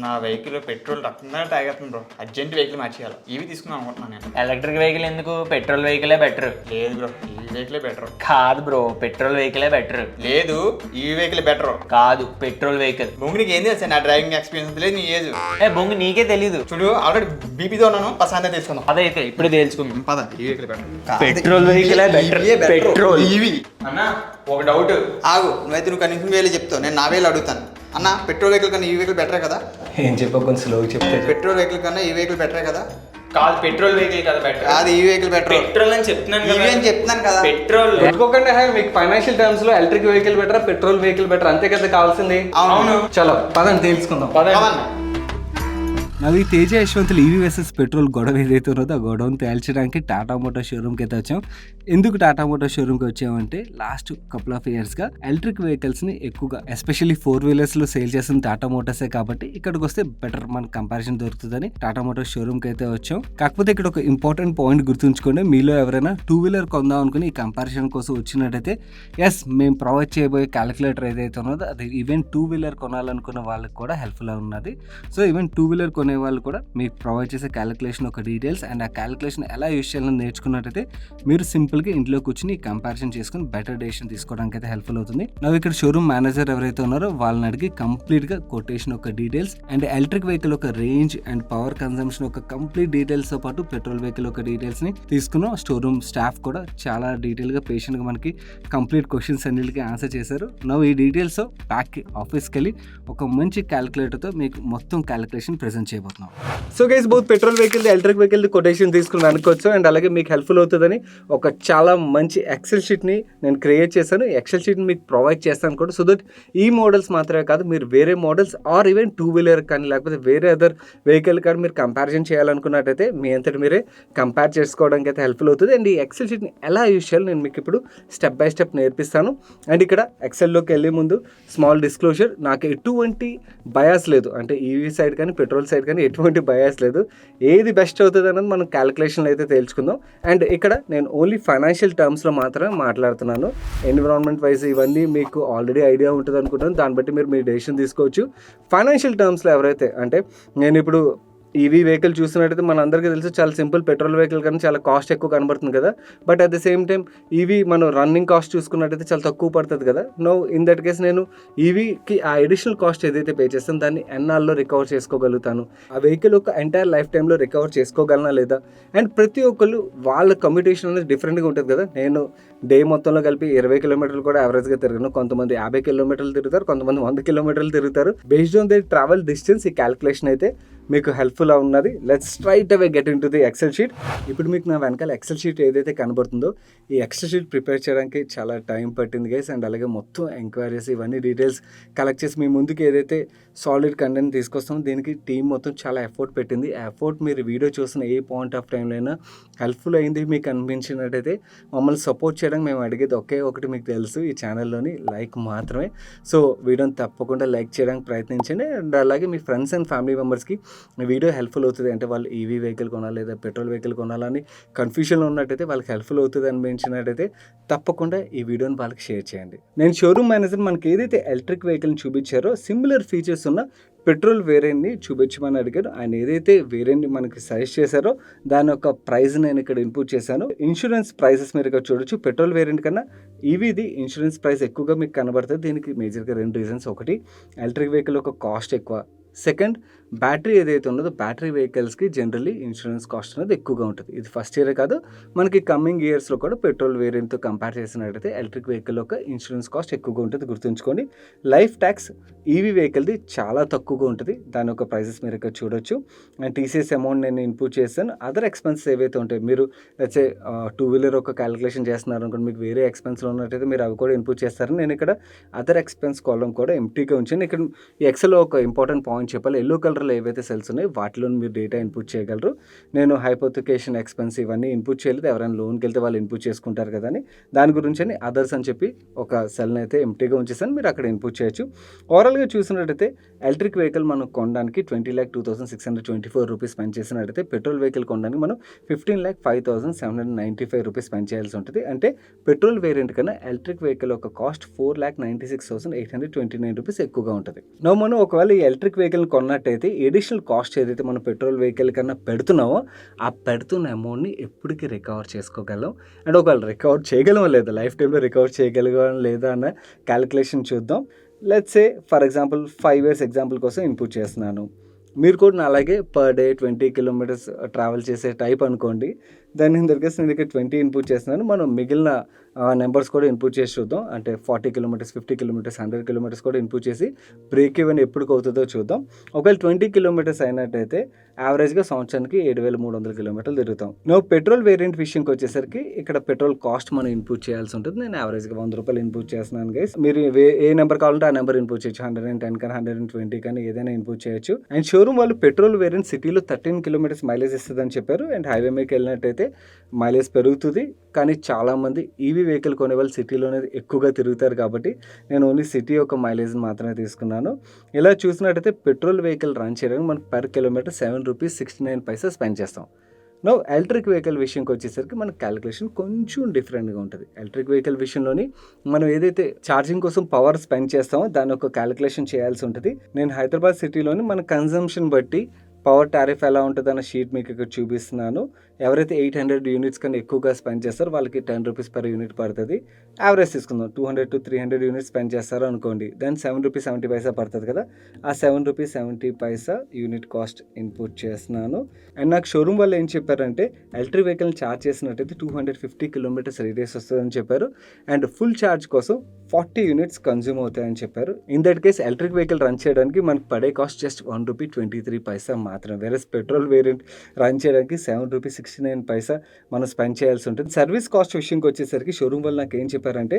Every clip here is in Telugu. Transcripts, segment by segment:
నా వెహికల్ పెట్రోల్ రకంగా తాగేస్తుంది బ్రో. అర్జెంట్ వెహికల్ మార్చేయాలి. ఇవి తీసుకుందాం అనుకుంటున్నాను నేను. ఎలక్ట్రిక్ వెహికల్ ఎందుకు? పెట్రోల్ వెహికలే బెటర్. లేదు బ్రో, ఈ వెహికలే బెటర్. కాదు బ్రో, పెట్రోల్ వెహికలే బెటర్. లేదు, ఈ వెహికల్ బెటర్. కాదు, పెట్రోల్ వెహికల్. బొంగు నీకు ఏం తెలుసా? నా డ్రైవింగ్ ఎక్స్పీరియన్స్ లేదు, నీ ఏజ్. బొంగు నీకే తెలీదు. చూడు, ఆల్రెడీ బీపీతో ఉన్నాను. పసాంతే తీసుకుందాం. అదైతే ఇప్పుడే తేల్చుకుందాం. పద, ఈ వెహికల్ బెటర్. పెట్రోల్ వెహికలే బెటర్. పెట్రోల్. ఇవి అన్న ఒక డౌట్. ఆగు, నువ్వు కనీసం వేలు చెప్తావు, నేను నా వేలు అడుగుతాను. అన్న, పెట్రోల్ వెహికల్ కన్నా ఈ వెహికల్ బెటరే కదా? ఏం చెప్పా, కొంచెం స్లోగా చెప్తే. పెట్రోల్ వెహికల్ కన్నా ఈ వెహికల్ బెటరే కదా? కాదు, పెట్రోల్ వెహికల్ కదా బెటర్. అది ఈ వెహికల్ బెటర్. పెట్రోల్ అని చెప్తున్నాను కదా. పెట్రోల్ పెట్టుకోకండి. మీకు ఫైనాన్షియల్ టర్మ్స్ లో electric vehicle better, petrol vehicle better, అంతే కదా కావాల్సింది? అవును. చలో పదండి తెలుసుకుందాం. నవి తేజ యశ్వంతులు ఈవీ వర్సెస్ పెట్రోల్ గొడవ ఏదైతే ఉన్నదో ఆ గొడవను తేల్చడానికి టాటా మోటార్ షోరూమ్కి అయితే వచ్చాం. ఎందుకు టాటా మోటార్ షోరూమ్కి వచ్చామంటే లాస్ట్ కపుల్ ఆఫ్ ఇయర్స్గా ఎలక్ట్రిక్ వెహికల్స్ని ఎక్కువగా ఎస్పెషల్లీ 4 వీలర్స్లో సేల్ చేస్తుంది టాటా మోటార్సే, కాబట్టి ఇక్కడికి వస్తే బెటర్ మనకు కంపారిజన్ దొరుకుతుందని టాటా మోటార్ షోరూమ్కి అయితే వచ్చాం. కాకపోతే ఇక్కడ ఒక ఇంపార్టెంట్ పాయింట్ గుర్తుంచుకోండి, మీలో ఎవరైనా 2 వీలర్ కొందాం అనుకుని ఈ కంపారిజన్ కోసం వచ్చినట్టయితే ఎస్, మేము ప్రొవైడ్ చేయబోయే క్యాలిక్యులేటర్ ఏదైతే ఉన్నదో అది ఈవెన్ 2 వీలర్ కొనాలనుకున్న వాళ్ళకి కూడా హెల్ప్ఫుల్ ఉన్నది. సో ఈవెన్ 2 వీలర్ కొనే వాళ్ళు కూడా మీకు ప్రొవైడ్ చేసే క్యాలిక్యులేషన్ ఒక డీటెయిల్స్ అండ్ ఆ క్యాలిక్యులేషన్ ఎలా యూజ్ చేయాలని నేర్చుకున్నట్టయితే మీరు సింపుల్గా ఇంట్లో కూర్చొని కంపారిజన్ చేసుకుని బెటర్ డెసిషన్ తీసుకోవడానికి అయితే హెల్ప్ఫుల్ అవుతుంది. నా ఇక్కడ షోరూమ్ మేనేజర్ ఎవరైతే ఉన్నారో వాళ్ళని అడిగి కంప్లీట్గా కొటేషన్ ఒక డీటెయిల్స్ అండ్ ఎలక్ట్రిక్ వెహికల్ ఒక రేంజ్ అండ్ పవర్ కన్సంప్షన్ ఒక కంప్లీట్ డీటెయిల్స్తో పాటు పెట్రోల్ వెహికల్ ఒక డీటెయిల్స్ని తీసుకున్నాం. షోరూమ్ స్టాఫ్ కూడా చాలా డీటెయిల్గా పేషెంట్గా మనకి కంప్లీట్ క్వశ్చన్స్ అన్నిటికీ ఆన్సర్ చేశారు. నా ఈ డీటెయిల్స్ బ్యాక్ ఆఫీస్కి వెళ్ళి ఒక మంచి క్యాలిక్యులేటర్తో మీకు మొత్తం క్యాలిక్యులేషన్ ప్రెజెంట్ చేయబోతున్నాం. So guys, both petrol vehicle electric vehicle quotation తీసుకుని అనుకోవచ్చు అండ్ అలాగే మీకు హెల్ప్ఫుల్ అవుతుందని ఒక చాలా మంచి ఎక్సెల్ షీట్ని నేను క్రియేట్ చేశాను. ఎక్సెల్ షీట్ని మీకు ప్రొవైడ్ చేస్తాను కూడా, సో దట్ ఈ మోడల్స్ మాత్రమే కాదు మీరు వేరే మోడల్స్ ఆర్ ఈవెన్ 2 వీలర్ కానీ లేకపోతే వేరే అదర్ వెహికల్ కానీ మీరు కంపారిజన్ చేయాలనుకున్నట్టయితే మీ అంతటి మీరే కంపేర్ చేసుకోవడానికి అయితే హెల్ప్ఫుల్ అవుతుంది. అండ్ ఈ ఎక్సెల్ షీట్ని ఎలా యూజ్ చేయాలో నేను మీకు ఇప్పుడు స్టెప్ బై స్టెప్ నేర్పిస్తాను. అండ్ ఇక్కడ ఎక్సెల్లోకి వెళ్ళే ముందు స్మాల్ డిస్క్లోజర్, నాకు ఎటువంటి బయాస్ లేదు, అంటే ఈవీ సైడ్ కానీ పెట్రోల్ సైడ్ కానీ ఎటువంటి బయాస్ లేదు. ఏది బెస్ట్ అవుతుంది అన్నది మనం క్యాలిక్యులేషన్లో అయితే తేల్చుకుందాం. అండ్ ఇక్కడ నేను ఓన్లీ ఫైనాన్షియల్ టర్మ్స్లో మాత్రమే మాట్లాడుతున్నాను. ఎన్విరాన్మెంట్ వైజ్ ఇవన్నీ మీకు ఆల్రెడీ ఐడియా ఉంటుంది అనుకుంటాను, దాన్ని బట్టి మీరు మీ డెసిషన్ తీసుకోవచ్చు. ఫైనాన్షియల్ టర్మ్స్లో ఎవరైతే, అంటే నేను ఇప్పుడు ఈవీ వెహికల్ చూసినట్టయితే మన అందరికీ తెలుసు చాలా సింపుల్, పెట్రోల్ వెహికల్ కానీ చాలా కాస్ట్ ఎక్కువ కనబడుతుంది కదా. But at the same time EV మనం రన్నింగ్ కాస్ట్ చూసుకున్నట్టయితే చాలా తక్కువ పడుతుంది కదా. నో ఇన్ దట్ కేస్ నేను ఈవీకి ఆ అడిషనల్ కాస్ట్ ఏదైతే పే చేస్తాను దాన్ని ఎన్నాల్లో రికవర్ చేసుకోగలుగుతాను, ఆ వెహికల్ ఒక ఎంటైర్ లైఫ్ టైంలో రికవర్ చేసుకోగలనా లేదా. అండ్ ప్రతి ఒక్కళ్ళు వాళ్ళ కమ్యూటేషన్ అనేది డిఫరెంట్గా ఉంటుంది కదా. నేను డే మొత్తంలో కలిపి 20 కిలోమీటర్లు కూడా యావరేజ్గా తిరగను, కొంతమంది 50 కిలోమీటర్లు తిరుగుతారు, కొంతమంది 100 కిలోమీటర్లు తిరుగుతారు. Based on the travel distance ఈ క్యాలిక్యులేషన్ అయితే మీకు హెల్ప్ఫుల్ ఉన్నది. Let's straight away get into the Excel sheet. ఇప్పుడు మీకు నా వెనకాల ఎక్సెల్ షీట్ ఏదైతే కనబడుతుందో ఈ ఎక్సెల్ షీట్ ప్రిపేర్ చేయడానికి చాలా టైం పట్టింది గైస్. అండ్ అలాగే మొత్తం ఎంక్వైరీస్ ఇవన్నీ డీటెయిల్స్ కలెక్ట్ చేసి మీ ముందుకు ఏదైతే సాలిడ్ కంటెంట్ తీసుకొస్తామో దీనికి టీం మొత్తం చాలా ఎఫర్ట్ పెట్టింది. ఆ ఎఫర్ట్ మీరు వీడియో చూసిన ఏ పాయింట్ ఆఫ్ టైంలో అయినా హెల్ప్ఫుల్ అయింది మీకు అనిపించినట్టయితే మమ్మల్ని సపోర్ట్ చేయడానికి మేము అడిగేది ఒకే ఒకటి, మీకు తెలుసు ఈ ఛానల్లోని లైక్ మాత్రమే. సో వీడియోని తప్పకుండా లైక్ చేయడానికి ప్రయత్నించండి. అండ్ అలాగే మీ ఫ్రెండ్స్ అండ్ ఫ్యామిలీ మెంబర్స్కి వీడియో హెల్ప్ఫుల్ అవుతుంది, అంటే వాళ్ళు ఈవీ వెహికల్ కొనాలి లేదా పెట్రోల్ వెహికల్ కొనాలని కన్ఫ్యూజన్లో ఉన్నట్టయితే వాళ్ళకి హెల్ప్ఫుల్ అవుతుంది అనిపించినట్టయితే తప్పకుండా ఈ వీడియోని వాళ్ళకి షేర్ చేయండి. నేను షోరూమ్ మేనేజర్ మనకి ఏదైతే ఎలక్ట్రిక్ వెహికల్ని చూపించారో సిమిలర్ ఫీచర్స్ ఉన్న పెట్రోల్ వేరియంట్ని చూపించమని అడిగారు. ఆయన ఏదైతే వేరియంట్ని మనకి సజెస్ట్ చేశారో దాని యొక్క ప్రైస్ నేను ఇక్కడ ఇన్పుట్ చేశాను. ఇన్సూరెన్స్ ప్రైసెస్ మీరు ఇక్కడ చూడొచ్చు. పెట్రోల్ వేరియంట్ కన్నా ఈవీది ఇన్సూరెన్స్ ప్రైస్ ఎక్కువగా మీకు కనబడుతుంది. దీనికి మేజర్గా 2 రీజన్స్. ఒకటి, ఎలక్ట్రిక్ వెహికల్ ఒక కాస్ట్ ఎక్కువ. సెకండ్, బ్యాటరీ ఏదైతే ఉన్నదో బ్యాటరీ వెహికల్స్కి జనరల్లీ ఇన్సూరెన్స్ కాస్ట్ అనేది ఎక్కువగా ఉంటుంది. ఇది ఫస్ట్ ఇయరే కాదు, మనకి కమింగ్ ఇయర్స్లో కూడా పెట్రోల్ వేరియంట్తో కంపేర్ చేసినట్టయితే ఎలక్ట్రిక్ వెహికల్ యొక్క ఇన్సూరెన్స్ కాస్ట్ ఎక్కువగా ఉంటుంది, గుర్తుంచుకోండి. లైఫ్ ట్యాక్స్ ఈవీ వెహికల్ది చాలా తక్కువగా ఉంటుంది, దాని యొక్క ప్రైసెస్ మీరు ఇక్కడ చూడొచ్చు. అండ్ టీసీఎస్ అమౌంట్ నేను ఇన్పుట్ చేస్తాను. అదర్ ఎక్స్పెన్సెస్ ఏవైతే ఉంటాయి, మీరు లెట్స్ సే 2 వీలర్ ఒక క్యాలిక్యులేషన్ చేస్తున్నారు అనుకోండి, మీకు వేరే ఎక్స్పెన్స్లో ఉన్నట్టయితే మీరు అవి కూడా ఇన్పుట్ చేస్తారని నేను ఇక్కడ అదర్ ఎక్స్పెన్స్ కాలం కూడా ఎంటీగా ఉంచాను. ఇక్కడ ఈ ఎక్సెల్లో ఒక ఇంపార్టెంట్ పాయింట్ చెప్పాలి. ఎల్లో కలర్లో ఏవైతే సెల్స్ ఉన్నాయో వాటిలో మీరు డేటా ఇన్పుట్ చేయగలరు. నేను హైపోథికేషన్ ఎక్స్పెన్స్ ఇవన్నీ ఇన్పుట్ చేయలేదు, ఎవరైనా లోన్కి వెళ్తే వాళ్ళు ఇన్పుట్ చేసుకుంటారు కదా అని, దాని గురించి అని అదర్స్ అని చెప్పి ఒక సెల్ని అయితే ఎంటీగా ఉంచేసాను, మీరు అక్కడ ఇన్పుట్ చేయొచ్చు. ఓవరాల్గా చూసినట్టయితే ఎలక్ట్రిక్ వెహికల్ మనం కొనడానికి 20,02,624 రూపీస్ స్పెండ్ చేసినట్టయితే పెట్రోల్ వెహికల్ కొనడానికి మనం 15,05,795 రూపీస్ స్పెండ్ చేయాల్సి ఉంటుంది. అంటే పెట్రోల్ వేరియంట్ కన్నా ఎలక్ట్రిక్ వెహికల్ యొక్క కాస్ట్ 4,96,829 రూపీస్ ఎక్కువగా ఉంటుంది. మనం ఒకవేళ ఈ ఎలక్ట్రిక్ వెహికల్ కొన్నట్టయితే ఎడిషనల్ కాస్ట్ ఏదైతే మనం పెట్రోల్ వెహికల్ కన్నా పెడుతున్నామో ఆ పెడుతున్న అమౌంట్ని ఎప్పటికీ రికవర్ చేసుకోగలం. అండ్ ఒకవేళ రికవర్ చేయగలమా లేదా, లైఫ్ టైంలో రికవర్ చేయగలగం లేదా అన్న క్యాలిక్యులేషన్ చూద్దాం. Let's say for example 5 years example కోసం ఇన్పుట్ చేస్తున్నాను. మీరు కూడా అలాగే పర్ డే 20 kilometers ట్రావెల్ చేసే టైప్ అనుకోండి. దాని దగ్గర నేను ఇక్కడ 20 ఇన్పుట్ చేస్తున్నాను. మనం మిగిలిన నెంబర్స్ కూడా ఇన్పుట్ చేసి చూద్దాం. అంటే 40 kilometers, 50 kilometers, 100 kilometers కూడా ఇన్పుట్ చేసి బ్రేక్ ఈవెన్ ఎప్పటికి అవుతుందో చూద్దాం. ఒకవేళ 20 kilometers అయినట్టయితే యావరేజ్గా సంవత్సరానికి 7,300 kilometers తిరుగుతాం. నువ్వు పెట్రోల్ వేరియంట్ విషయంకి వచ్చేసరికి ఇక్కడ పెట్రోల్ కాస్ట్ మనం ఇన్పుట్ చేయాల్సి ఉంటుంది. నేను యావరేజ్గా ₹100 ఇన్పుట్ చేస్తున్నాను గైస్. మీరు ఏ నెంబర్ కావాలంటే ఆ నెంబర్ ఇన్పుట్ చేయొచ్చు. 110 కానీ 120 కానీ ఏదైనా ఇన్పుట్ చేయొచ్చు. అండ్ షోరూమ్ వాళ్ళు పెట్రోల్ వేరియంట్ సిటీలో 13 kilometers మైలేజ్ ఇస్తుందని చెప్పారు. అండ్ హైవే మీదకి వెళ్ళినట్టయితే మైలేజ్ పెరుగుతుంది. కానీ చాలామంది ఈవీ వెహికల్ కొనే వాళ్ళు సిటీలోనే ఎక్కువగా తిరుగుతారు కాబట్టి నేను ఓన్లీ సిటీ యొక్క మైలేజ్ని మాత్రమే తీసుకున్నాను. ఇలా చూసినట్టయితే పెట్రోల్ వెహికల్ రన్ చేయడానికి మనం పర్ కిలోమీటర్ ₹7.69 స్పెండ్ చేస్తాం. నో ఎలక్ట్రిక్ వెహికల్ విషయంకి వచ్చేసరికి మన క్యాలిక్యులేషన్ కొంచెం డిఫరెంట్గా ఉంటుంది. ఎలక్ట్రిక్ వెహికల్ విషయంలోని మనం ఏదైతే ఛార్జింగ్ కోసం పవర్ స్పెండ్ చేస్తామో దాని ఒక క్యాలిక్యులేషన్ చేయాల్సి ఉంటుంది. నేను హైదరాబాద్ సిటీలోని మన కన్జంప్షన్ బట్టి పవర్ టారిఫ్ ఎలా ఉంటుందన్న షీట్ మీకు ఇక్కడ చూపిస్తున్నాను. ఎవరైతే 800 units కన్నా ఎక్కువగా స్పెండ్ చేస్తారో వాళ్ళకి ₹10 per unit పడుతుంది. యావరేజ్ తీసుకుందాం 200 to 300 units స్పెండ్ చేస్తారు అనుకోండి. దాని ₹7.70 పడుతుంది కదా. ఆ ₹7.70 యూనిట్ కాస్ట్ ఇన్పుట్ చేస్తున్నాను. అండ్ నాకు షోరూమ్ వాళ్ళు ఏం చెప్పారంటే ఎలక్ట్రిక్ వెహికల్ని ఛార్జ్ చేసినట్టయితే 250 kilometers రేడియస్ వస్తుందని చెప్పారు. అండ్ ఫుల్ ఛార్జ్ కోసం 40 units కన్జ్యూమ్ అవుతాయని చెప్పారు. In that case electric vehicle run చేయడానికి మనకు పడే కాస్ట్ జస్ట్ ₹1.23 మాత్రమే. వేరే పెట్రోల్ వేరియంట్ రన్ చేయడానికి ₹7.69 మనం స్పెండ్ చేయాల్సి ఉంటుంది. సర్వీస్ కాస్ట్ విషయంకి వచ్చేసరికి షోరూమ్ వాళ్ళు నాకు ఏం చెప్పారంటే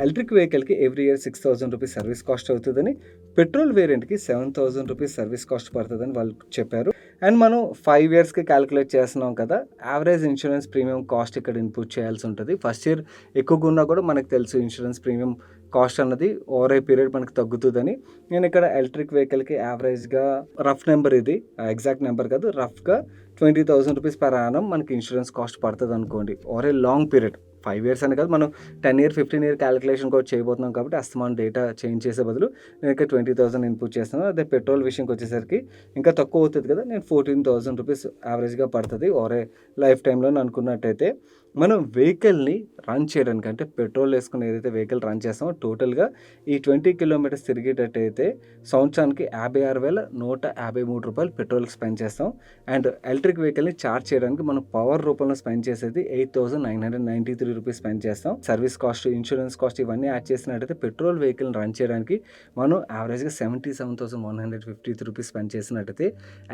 ఎలక్ట్రిక్ వెహికల్కి ఎవ్రీ ఇయర్ ₹6,000 సర్వీస్ కాస్ట్ అవుతుందని, పెట్రోల్ వేరియంట్కి ₹7,000 సర్వీస్ కాస్ట్ పడుతుందని వాళ్ళు చెప్పారు. అండ్ మనం 5 yearsకి క్యాలిక్యులేట్ చేస్తున్నాం కదా, యావరేజ్ ఇన్సూరెన్స్ ప్రీమియం కాస్ట్ ఇక్కడ ఇన్పుట్ చేయాల్సి ఉంటుంది. ఫస్ట్ ఇయర్ ఎక్కువగా ఉన్నా కూడా మనకు తెలుసు ఇన్సూరెన్స్ ప్రీమియం కాస్ట్ అన్నది ఓవర్ ఏ పీరియడ్ మనకు తగ్గుతుందని. నేను ఇక్కడ ఎలక్ట్రిక్ వెహికల్కి యావరేజ్గా రఫ్ నెంబర్, ఇది ఎగ్జాక్ట్ నెంబర్ కాదు, రఫ్గా ₹20,000 per annum మనకి ఇన్సూరెన్స్ కాస్ట్ పడుతుంది అనుకోండి. Over a long period, 5 years అని కాదు, మనం 10 year 15 year క్యాలిక్యులేషన్ కూడా చేయబోతున్నాం కాబట్టి అస్తమాన్ డేటా చేంజ్ చేసే బదులు నేను ఇక్కడ 20,000 ఇన్పుట్ చేస్తున్నాను. అదే పెట్రోల్ విషయంకి వచ్చేసరికి ఇంకా తక్కువ అవుతుంది కదా, నేను ₹14,000 యావరేజ్గా పడుతుంది ఓవర్ ఏ లైఫ్ టైంలో అనుకున్నట్టయితే. మనం వెహికల్ని రన్ చేయడానికి అంటే పెట్రోల్ వేసుకుని ఏదైతే వెహికల్ రన్ చేస్తామో టోటల్గా ఈ 20 kilometers తిరిగేటట్టయితే సంవత్సరానికి ₹56,153 పెట్రోల్కి స్పెండ్ చేస్తాం. అండ్ ఎలక్ట్రిక్ వెహికల్ని ఛార్జ్ చేయడానికి మనం పవర్ రూపంలో స్పెండ్ చేసేది ₹8,993 స్పెండ్ చేస్తాం. సర్వీస్ కాస్ట్, ఇన్సూరెన్స్ కాస్ట్ ఇవన్నీ యాడ్ చేసినట్టయితే పెట్రోల్ వెహికల్ని రన్ చేయడానికి మనం యావరేజ్గా ₹77,153 స్పెండ్ చేసినట్టయితే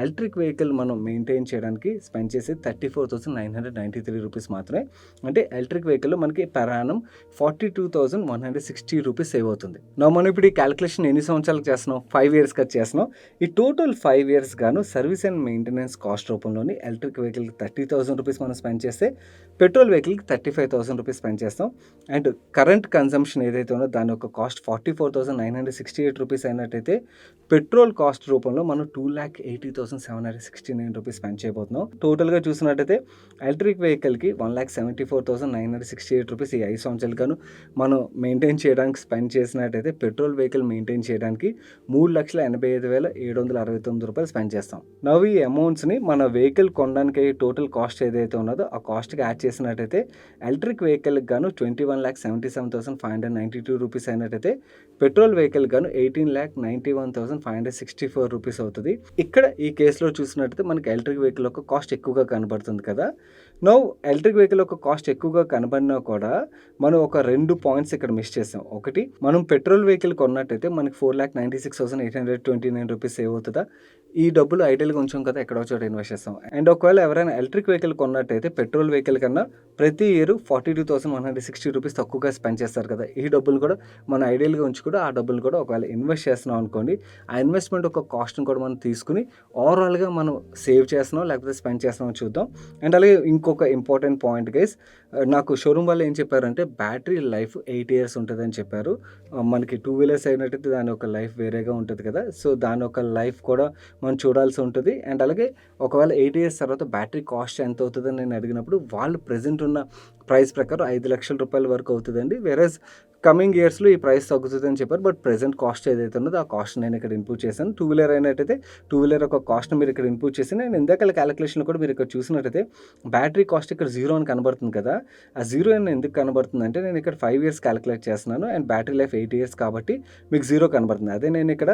ఎలక్ట్రిక్ వెహికల్ మనం మెయింటైన్ చేయడానికి స్పెండ్ చేసేది ₹34,993 మాత్రమే. అంటే ఎలక్ట్రిక్ వెహికల్లో మనకి per annum ₹42,160 సేవ్ అవుతుంది. మనం ఇప్పుడు ఈ క్యాలిక్యులేషన్ ఎన్ని సంవత్సరాలకు చేస్తున్నాం? 5 years చేస్తున్నాం. ఈ టోటల్ 5 years గాను సర్వీస్ అండ్ మెయింటెనెన్స్ కాస్ట్ రూపంలోని ఎలక్ట్రిక్ వెహికల్కి ₹30,000 మనం స్పెండ్ చేస్తే పెట్రోల్ వెహికల్కి ₹35,000 స్పెండ్ చేస్తాం. అండ్ కరెంట్ కన్సంప్షన్ ఏదైతే ఉందో దాని యొక్క కాస్ట్ ₹44,968 అయినట్టయితే పెట్రోల్ కాస్ట్ రూపంలో మనం ₹2,80,769 స్పెండ్ చేయబోతున్నాం. టోటల్గా చూసినట్టయితే ఎలక్ట్రిక్ వెహికల్కి ₹1,74,968 ఈ 5 సంవత్సరాలు గాను మనం మెయింటైన్ చేయడానికి స్పెండ్ చేసినట్టయితే పెట్రోల్ వెహికల్ మెయింటైన్ చేయడానికి ₹3,85,769 స్పెండ్ చేస్తాం. నవ్వు ఈ అమౌంట్స్ని మన వెహికల్ కొనడానికి టోటల్ కాస్ట్ ఏదైతే ఉన్నదో ఆ కాస్ట్కి యాడ్ చేసినట్టయితే ఎలక్ట్రిక్ వెహికల్కి గాను ₹21,77,592 అయినట్టయితే పెట్రోల్ వెహికల్ గాను ₹18,91,564 అవుతుంది. ఇక్కడ ఈ కేసులో చూసినట్టయితే మనకి ఎలక్ట్రిక్ వెహికల్ యొక్క కాస్ట్ ఎక్కువగా కనబడుతుంది కదా. నౌ ఎలక్ట్రిక్ వెహికల్ యొక్క కాస్ట్ ఎక్కువగా కనబడినా కూడా మనం ఒక 2 పాయింట్స్ ఇక్కడ మిస్ చేసాం. ఒకటి, మనం పెట్రోల్ వెహికల్ కొన్నట్టయితే మనకి ₹4,96,829 సేవ్ అవుతుందా? ఈ డబ్బులు ఐడియల్గా ఉంచాం కదా, ఎక్కడో చోట ఇన్వెస్ట్ చేస్తాం. అండ్ ఒకవేళ ఎవరైనా ఎలక్ట్రిక్ వెహికల్ కొన్నట్టయితే పెట్రోల్ వెహికల్ కన్నా ప్రతి ఇయర్ ₹42,160 తక్కువగా స్పెండ్ చేస్తారు కదా. ఈ డబ్బులు కూడా మనం ఐడియల్గా ఉంచి కూడా ఆ డబ్బులు కూడా ఒకవేళ ఇన్వెస్ట్ చేస్తున్నాం అనుకోండి, ఆ ఇన్వెస్ట్మెంట్ ఒక కాస్ట్ని కూడా మనం తీసుకుని ఓవరాల్గా మనం సేవ్ చేస్తున్నాం లేకపోతే స్పెండ్ చేస్తున్నాం చూద్దాం. అండ్ అలాగే ఇంకొక ఇంపార్టెంట్ పాయింట్ గైస్, నాకు షోరూమ్ వాళ్ళు ఏం చెప్పారంటే బ్యాటరీ లైఫ్ 8 years ఉంటుందని చెప్పారు. మనకి 2 wheelers అయినట్టయితే దాని ఒక లైఫ్ వేరేగా ఉంటుంది కదా, సో దాని ఒక లైఫ్ కూడా మనం చూడాల్సి ఉంటుంది. అండ్ అలాగే ఒకవేళ 8 years తర్వాత బ్యాటరీ కాస్ట్ ఎంత అవుతుందని నేను అడిగినప్పుడు వాళ్ళు ప్రెజెంట్ ఉన్న ప్రైస్ ప్రకారం 5 లక్షల రూపాయల వరకు అవుతుందండి. వేరేస్ కమింగ్ ఇయర్స్లో ఈ ప్రైస్ తగ్గుతుంది అని చెప్పారు. బట్ ప్రెసెంట్ కాస్ట్ ఏదైతే ఉన్నదో ఆ కాస్ట్ నేను ఇక్కడ ఇన్పుట్ చేశాను. 2 వీలర్ అయినట్టయితే 2 వీలర్ ఒక కాస్ట్ మీరు ఇక్కడ ఇన్పుట్ చేసి, నేను ఇందాక క్యాలిక్యులేషన్లో కూడా మీరు ఇక్కడ చూసినట్టయితే బ్యాటరీ కాస్ట్ ఇక్కడ 0 అని కనబడుతుంది కదా. ఆ 0 అని ఎందుకు కనబడుతుంది అంటే నేను ఇక్కడ 5 ఇయర్స్ క్యాలిక్యులేట్ చేస్తున్నాను అండ్ బ్యాటరీ లైఫ్ 8 ఇయర్స్ కాబట్టి మీకు 0 కనబడుతుంది. అదే నేను ఇక్కడ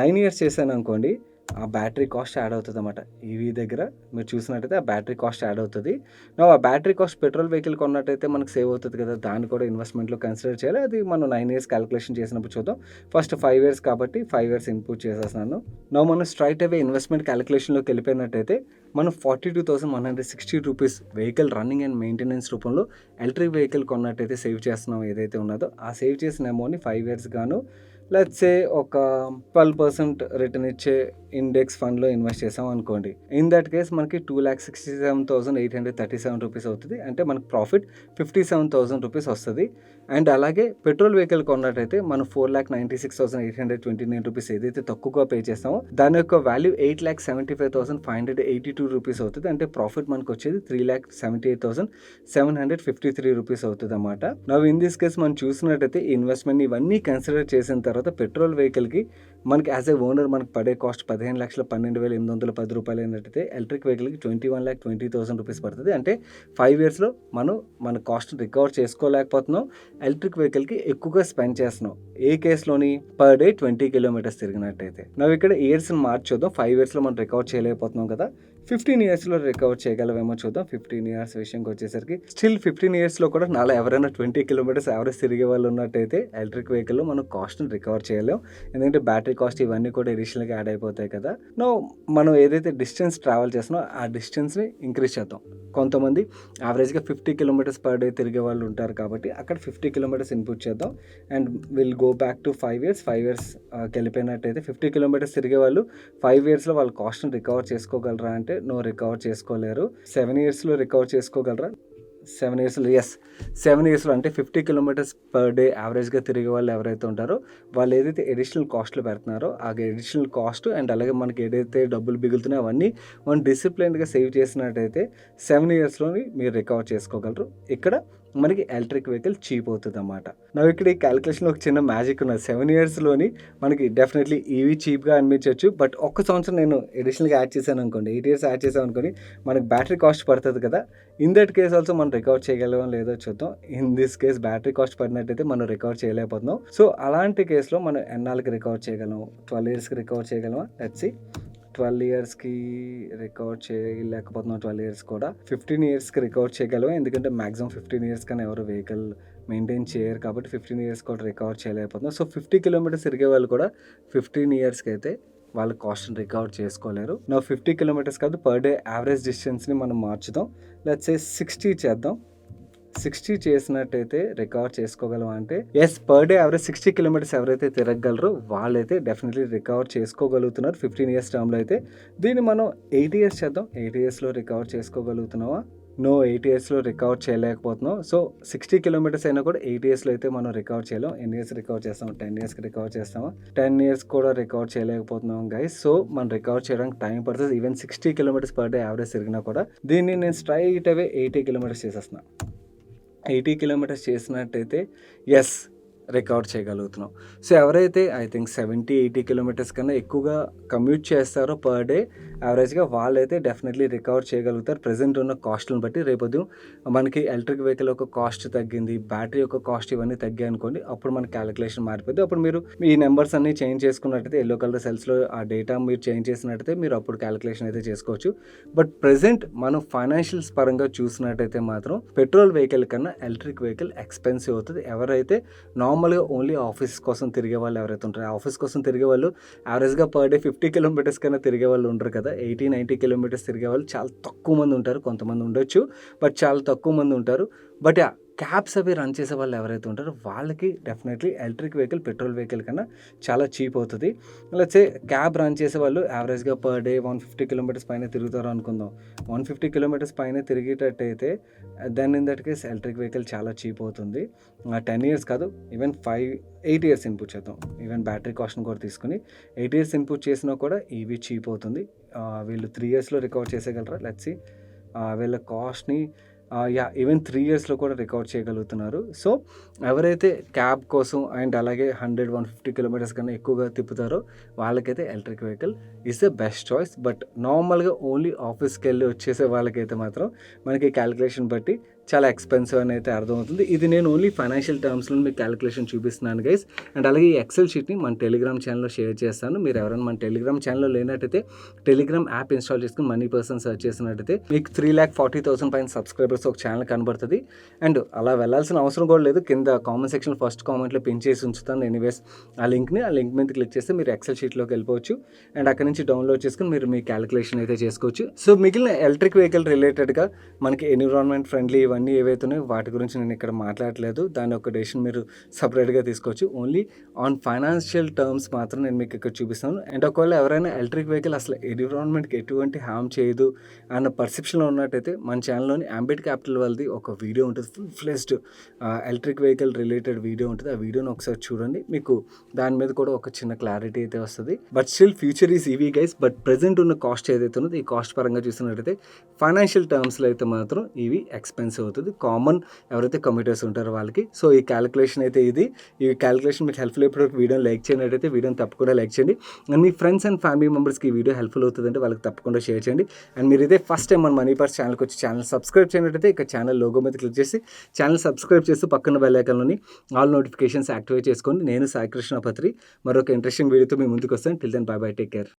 9 ఇయర్స్ చేశాను అనుకోండి, ఆ బ్యాటరీ కాస్ట్ యాడ్ అవుతుంది అన్నమాట. ఈవీ దగ్గర మీరు చూసినట్టయితే ఆ బ్యాటరీ కాస్ట్ యాడ్ అవుతుంది. ఆ బ్యాటరీ కాస్ట్ పెట్రోల్ వెహికల్ కొన్నట్టయితే మనకు సేవ్ అవుతుంది కదా, దాన్ని కూడా ఇన్వెస్ట్మెంట్లో కన్సిడర్ చేయాలి. అది మనం 9 ఇయర్స్ క్యాలిక్యులేషన్ చేసినప్పుడు చూద్దాం. ఫస్ట్ 5 ఇయర్స్ కాబట్టి 5 ఇయర్స్ ఇన్పుట్ చేసేస్తున్నాను. మనం స్ట్రైట్ అవే ఇన్వెస్ట్మెంట్ క్యాలిక్యులేషన్లోకి వెళ్ళిపోయినట్టయితే మనం 42,160 rupees vehicle running and maintenance రూపంలో ఎలక్ట్రిక్ వెహికల్ కొన్నట్టయితే సేవ్ చేస్తున్నాం. ఏదైతే ఉన్నదో ఆ సేవ్ చేసిన అమౌంట్ని 5 ఇయర్స్ గాను లెట్స్ సే ఒక 12% రిటర్న్ ఇచ్చే ఇండెక్స్ ఫండ్లో ఇన్వెస్ట్ చేసాం అనుకోండి. ఇన్ దట్ కేస్ మనకి 2,67,837 రూపీస్ అవుతుంది. అంటే మనకి ప్రాఫిట్ 57,000 రూపీస్ వస్తుంది. అండ్ అలాగే పెట్రోల్ వెహికల్ కొన్నట్టయితే మనం 4,96,829 రూపీస్ ఏదైతే తక్కువగా పే చేస్తామో దాని యొక్క వాల్యూ 8,75,582 రూపీస్ అవుతుంది. అంటే ప్రాఫిట్ మనకు వచ్చేది 3,78,753 రూపీస్ అవుతుంది అన్నమాట. నవ్ ఇన్ దిస్ కేస్ మనం చూసినట్టయితే ఇన్వెస్ట్మెంట్ ఇవన్నీ కన్సిడర్ చేసిన తర్వాత పెట్రోల్ వెహికల్కి మనకి యాజ్ ఏ ఓనర్ మనకు పడే కాస్ట్ 15,12,810 రూపాయలు అయినట్టయితే ఎలక్ట్రిక్ వెహికల్కి 21,20,000 రూపీస్ పడుతుంది. అంటే 5 ఇయర్స్లో మన కాస్ట్ రికవర్ చేసుకోలేకపోతున్నాం, ఎలక్ట్రిక్ వెహికల్కి ఎక్కువగా స్పెండ్ చేస్తున్నాం. ఏ కేసులోని పర్ డే 20 కిలోమీటర్స్ తిరిగినట్టయితే. ನಾವು ఇక్కడ ఇయర్స్ని మార్చొద్దాం. 5 ఇయర్స్లో మనం రికవర్ చేయలేకపోతున్నాం కదా, 15 ఇయర్స్లో రికవర్ చేయగలమేమో చూద్దాం. 15 ఇయర్స్ విషయంకి వచ్చేసరికి స్టిల్ 15 ఇయర్స్లో కూడా నాలో ఎవరైనా 20 కిలోమీటర్స్ యావరేజ్ తిరిగే వాళ్ళు ఉన్నట్టయితే ఎలక్ట్రిక్ వెహికల్లో మనం కాస్ట్ని రికవర్ చేయలేం. ఎందుకంటే బ్యాటరీ కాస్ట్ ఇవన్నీ కూడా ఎడిషనల్గా యాడ్ అయిపోతాయి కదా. మనం ఏదైతే డిస్టెన్స్ ట్రావెల్ చేస్తున్నామో ఆ డిస్టెన్స్ని ఇంక్రీజ్ చేద్దాం. కొంతమంది యావరేజ్గా 50 కిలోమీటర్స్ పర్ డే తిరిగే వాళ్ళు ఉంటారు కాబట్టి అక్కడ 50 కిలోమీటర్స్ ఇన్పుట్ చేద్దాం. And will go back to 5 years. 5 years వెళ్ళిపోయినట్టయితే 50 కిలోమీటర్స్ తిరిగే వాళ్ళు 5 ఇయర్స్లో వాళ్ళ కాస్ట్ని రికవర్ చేసుకోగలరా అంటే రికవర్ చేసుకోలేరు. 7 ఇయర్స్లో రికవర్ చేసుకోగలరా? 7 ఇయర్స్లో ఎస్, 7 ఇయర్స్లో అంటే 50 కిలోమీటర్స్ పర్ డే యావరేజ్గా తిరిగే వాళ్ళు ఎవరైతే ఉంటారో వాళ్ళు ఏదైతే ఎడిషనల్ కాస్ట్లు పెడుతున్నారో ఆ ఎడిషనల్ కాస్ట్ అండ్ అలాగే మనకి ఏదైతే డబ్బులు మిగులుతున్నాయో అవన్నీ మనం డిసిప్లైన్గా సేవ్ చేసినట్టయితే 7 ఇయర్స్లోని మీరు రికవర్ చేసుకోగలరు. ఇక్కడ మనకి ఎలక్ట్రిక్ వెహికల్ చీప్ అవుతుంది అన్నమాట. నాకు ఇక్కడ ఈ క్యాలిక్యులేషన్లో ఒక చిన్న మ్యాజిక్ ఉన్నది. 7 ఇయర్స్లోని మనకి డెఫినెట్లీ ఈవీ చీప్గా అనిపించవచ్చు. బట్ ఒక్క సంవత్సరం నేను ఎడిషనల్గా యాడ్ చేశాను అనుకోండి, 8 ఇయర్స్ యాడ్ చేసాను అనుకోండి, మనకి బ్యాటరీ కాస్ట్ పడుతుంది కదా. ఇన్ దట్ కేస్ ఆల్సో మనం రికవర్ చేయగలమో లేదో చూద్దాం. In this case battery cost పడినట్టయితే మనం రికవర్ చేయలేకపోతున్నాం. సో అలాంటి కేసులో మనం ఎన్నాళ్ళకి రికవర్ చేయగలం? 12 ఇయర్స్కి రికవర్ చేయగలమా? Let's see. 12 ఇయర్స్కి రికవర్ చేయలేకపోతున్నాం. 12 ఇయర్స్ కూడా 15 ఇయర్స్కి రికవర్ చేయగలము. ఎందుకంటే మ్యాక్సిమం 15 ఇయర్స్ కానీ ఎవరు వెహికల్ మెయింటైన్ చేయరు కాబట్టి 15 ఇయర్స్ కూడా రికవర్ చేయలేకపోతున్నాం. సో 50 కిలోమీటర్స్ తిరిగే వాళ్ళు కూడా 15 ఇయర్స్కి అయితే వాళ్ళ కాస్ట్ని రికవర్ చేసుకోలేరు. 50 కిలోమీటర్స్ కాదు, పర్ డే యావరేజ్ డిస్టెన్స్ని మనం మార్చుదాం. లెట్స్ సే 60 చేద్దాం. 60 చేసినట్టయితే రికవర్ చేసుకోగలం అంటే yes, per day average 60 kilometres ఎవరైతే తిరగలరో వాళ్ళైతే డెఫినెట్లీ రికవర్ చేసుకోగలుగుతున్నారు 15 ఇయర్స్ టర్మ్లో అయితే. దీన్ని మనం 8 ఇయర్స్ చేద్దాం. 8 ఇయర్స్లో రికవర్ చేసుకోగలుగుతున్నావా? 8 ఇయర్స్లో రికవర్ చేయలేకపోతున్నాం. సో 60 కిలోమీటర్స్ అయినా కూడా 8 ఇయర్స్లో అయితే మనం రికవర్ చేయలేం. ఎన్ని ఇయర్స్ రికవర్ చేస్తాం? 10 ఇయర్స్కి రికవర్ చేస్తామా? 10 ఇయర్స్ కూడా రికవర్ చేయలేకపోతున్నాం గైస్. సో మనం రికవర్ చేయడానికి టైం పడుతుంది. Even 60 kilometres per day average తిరిగినా కూడా. దీన్ని నేను స్ట్రైట్ అవే 80 కిలోమీటర్స్ చేసేస్తున్నాను. 80 కిలోమీటర్స్ చేసినట్టయితే ఎస్, రికవర్ చేయగలుగుతున్నాం. సో ఎవరైతే ఐ థింక్ 70-80 కిలోమీటర్స్ కన్నా ఎక్కువగా కమ్యూట్ చేస్తారో పర్ డే యావరేజ్గా వాళ్ళైతే డెఫినెట్లీ రికవర్ చేయగలుగుతారు ప్రజెంట్ ఉన్న కాస్ట్లను బట్టి. రేపొద్దు మనకి ఎలక్ట్రిక్ వెహికల్ యొక్క కాస్ట్ తగ్గింది, బ్యాటరీ యొక్క కాస్ట్ ఇవన్నీ తగ్గాయి అనుకోండి, అప్పుడు మన క్యాలిక్యులేషన్ మారిపోద్ది. అప్పుడు మీరు ఈ నెంబర్స్ అన్ని చేంజ్ చేసుకున్నట్టయితే ఎల్లో కలర్ సెల్స్లో ఆ డేటా మీరు చేంజ్ చేసినట్టయితే మీరు అప్పుడు క్యాలిక్యులేషన్ అయితే చేసుకోవచ్చు. బట్ ప్రెజెంట్ మనం ఫైనాన్షియల్స్ పరంగా చూసినట్టయితే మాత్రం పెట్రోల్ వెహికల్ కన్నా ఎలక్ట్రిక్ వెహికల్ ఎక్స్పెన్సివ్ అవుతుంది. ఎవరైతే నార్మల్గా ఓన్లీ ఆఫీస్ కోసం తిరిగే వాళ్ళు ఎవరైతే ఉంటారో, ఆఫీస్ కోసం తిరిగే వాళ్ళు యావరేజ్గా పర్ డే 50 కిలోమీటర్స్ కన్నా తిరిగే వాళ్ళు ఉండరు కదా. 80-90 కిలోమీటర్స్ తిరిగే వాళ్ళు చాలా తక్కువ మంది ఉంటారు. కొంతమంది ఉండొచ్చు, బట్ చాలా తక్కువ మంది ఉంటారు. బట్ క్యాబ్స్ అవి రన్ చేసే వాళ్ళు ఎవరైతే ఉంటారో వాళ్ళకి definitely electric vehicle petrol vehicle కన్నా చాలా చీప్ అవుతుంది. లేకపోతే క్యాబ్ రన్ చేసే వాళ్ళు యావరేజ్గా పర్ డే 150 కిలోమీటర్స్ పైన తిరుగుతారు అనుకుందాం. 150 కిలోమీటర్స్ పైన తిరిగేటట్టయితే then in that case electric vehicle చాలా చీప్ అవుతుంది. 10 ఇయర్స్ కాదు, ఈవెన్ 8 ఇయర్స్ ఇన్పుట్ చేద్దాం. ఈవెన్ బ్యాటరీ కాస్ట్ని కూడా తీసుకుని 8 ఇయర్స్ ఇన్పుట్ చేసినా కూడా ఈవీ చీప్ అవుతుంది. వీళ్ళు 3 ఇయర్స్లో రికవర్ చేసేయగలరా? Let's see. వీళ్ళ కాస్ట్ని ఈవెన్ 3 ఇయర్స్లో కూడా రికార్డ్ చేయగలుగుతున్నారు. సో ఎవరైతే క్యాబ్ కోసం అండ్ అలాగే 100-150 కిలోమీటర్స్ కన్నా ఎక్కువగా తిప్పుతారో వాళ్ళకైతే electric vehicle is the best choice. But నార్మల్గా ఓన్లీ ఆఫీస్కి వెళ్ళి వచ్చేసే వాళ్ళకైతే మాత్రం మనకి క్యాలిక్యులేషన్ బట్టి చాలా ఎక్స్పెన్సివ్ అని అయితే అర్థమవుతుంది. ఇది నేను ఓన్లీ ఫైనాన్షియల్ టర్మ్స్లో మీకు క్యాలిక్యులేషన్ చూపిస్తున్నాను గైస్. అండ్ అలాగే ఈ ఎక్సెల్ షీట్ని మన టెలిగ్రామ్ ఛానల్లో షేర్ చేస్తాను. మీరు ఎవరైనా మన టెలిగ్రామ్ ఛానల్లో లేనట్టయితే టెలిగ్రామ్ యాప్ ఇన్స్టాల్ చేసుకుని మనీ పర్సన్ సెర్చ్ చేసినట్టయితే మీకు 3,40,000 పైన సబ్స్క్రైబర్స్ ఒక ఛానల్ కనబడుతుంది. అండ్ అలా వెళ్ళాల్సిన అవసరం కూడా లేదు. కింద కామెంట్ సెక్షన్ ఫస్ట్ కామెంట్లో పిన్ చేసి ఉంచుతాను ఎనీవేస్ ఆ లింక్ మీద క్లిక్ చేస్తే మీరు ఎక్సెల్ షీట్లోకి వెళ్ళిపోవచ్చు. అండ్ అక్కడ నుంచి డౌన్లోడ్ చేసుకుని మీరు మీ క్యాలిక్యులేషన్ అయితే చేసుకోవచ్చు. సో మిగిలిన ఎలక్ట్రిక్ వెహికల్ రిలేటెడ్గా మనకి ఎన్విరాన్మెంట్ ఫ్రెండ్లీ ఇవన్నీ ఏవైతే ఉన్నాయో వాటి గురించి నేను ఇక్కడ మాట్లాడలేదు. దాని ఒక డెసిషన్ మీరు సపరేట్గా తీసుకోవచ్చు. ఓన్లీ ఆన్ ఫైనాన్షియల్ టర్మ్స్ మాత్రం నేను మీకు ఇక్కడ చూపిస్తాను. అండ్ ఒకవేళ ఎవరైనా ఎలక్ట్రిక్ వెహికల్ అసలు ఎన్విరాన్మెంట్కి ఎటువంటి హామ్ చేయదు అన్న పర్సెప్షన్లో ఉన్నట్టయితే మన ఛానల్లోని అంబిట్ క్యాపిటల్ వాళ్ళది ఒక వీడియో ఉంటుంది, full fledged electric vehicle related video ఉంటుంది. ఆ వీడియోని ఒకసారి చూడండి, మీకు దాని మీద కూడా ఒక చిన్న క్లారిటీ అయితే వస్తుంది. But still future is EV guys. But present ఉన్న కాస్ట్ ఏదైతే ఉన్నదో ఈ కాస్ట్ పరంగా చూసినట్టయితే ఫైనాన్షియల్ టర్మ్స్లో అయితే మాత్రం ఇవి ఎక్స్పెన్సివ్ అవుతుంది కామన్ ఎవరైతే కమ్యూటర్స్ ఉంటారో వాళ్ళకి. సో ఈ క్యాలిక్యులేషన్ అయితే ఇది. ఈ క్యాలిక్యులేషన్ మీకు హెల్ప్ఫుల్ అయినప్పుడు వీడియోని లైక్ చేయనట్టయితే వీడియోని తప్పకుండా లైక్ చేయండి. And me friends and family మెంబర్స్కి ఈ వీడియో హెల్ప్ఫుల్ అవుతుందంటే వాళ్ళకి తప్పకుండా షేర్ చేయండి. అండ్ మీరు ఇదే ఫస్ట్ టైం మన మనీ పర్స్ ఛానల్కి వచ్చి ఛానల్ సబ్స్క్రైబ్ చేయనట్టయితే ఇక ఛానల్ లోగో మీద క్లిక్ చేసి ఛానల్ సబ్స్క్రైబ్ చేస్తూ పక్కన బెల్ ఐకాన్లోని ఆల్ నోటిఫికేషన్స్ యాక్టివేట్ చేసుకోండి. నేను సాయి కృష్ణ పత్రి మరొక ఇంట్రెస్టింగ్ వీడియోతో మీ ముందుకు వస్తాను. Till then bye bye, take care.